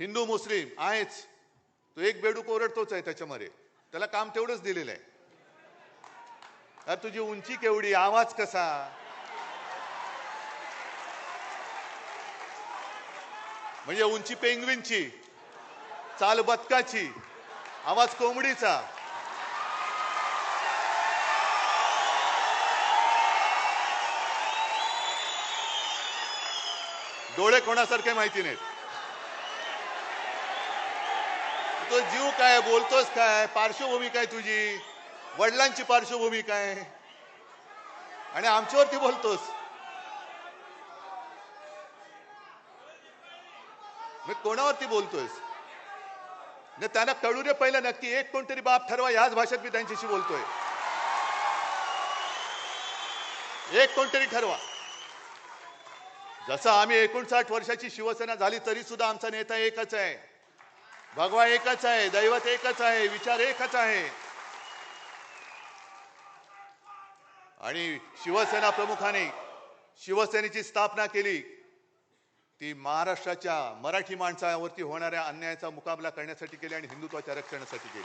हिंदू मुस्लिम आहेच, तो एक बेडूक ओरडतोच आहे त्याच्यामध्ये, त्याला काम तेवढंच दिलेलं आहे. अरे तुझी उंची केवढी, आवाज कसा, म्हणजे उंची पेंग्विनची, चाल बदकाची, आवाज कोंबडीचा. डोळे कोणासारखे माहिती नाहीत. तो जीव काय, बोलतोस काय, पार्श्वभूमी काय तुझी, वडिलांची पार्श्वभूमी काय, आणि आमच्यावरती बोलतोस. मी कोणावरती बोलतोयस? त्यांना कळू दे पहिलं नक्की, एक कोणतरी बाप ठरवा. याच भाषेत मी त्यांच्याशी बोलतोय. एक कोणतरी ठरवा. जसं आम्ही 59 वर्षाची शिवसेना झाली तरी सुद्धा आमचा नेता एकच आहे, भगवा एकच आहे, दैवत एकच आहे, विचार एकच आहे. आणि शिवसेना प्रमुखाने शिवसेनेची स्थापना केली ती महाराष्ट्राच्या मराठी माणसावरती होणाऱ्या अन्यायाचा मुकाबला करण्यासाठी केली आणि हिंदुत्वाच्या रक्षणासाठी केली.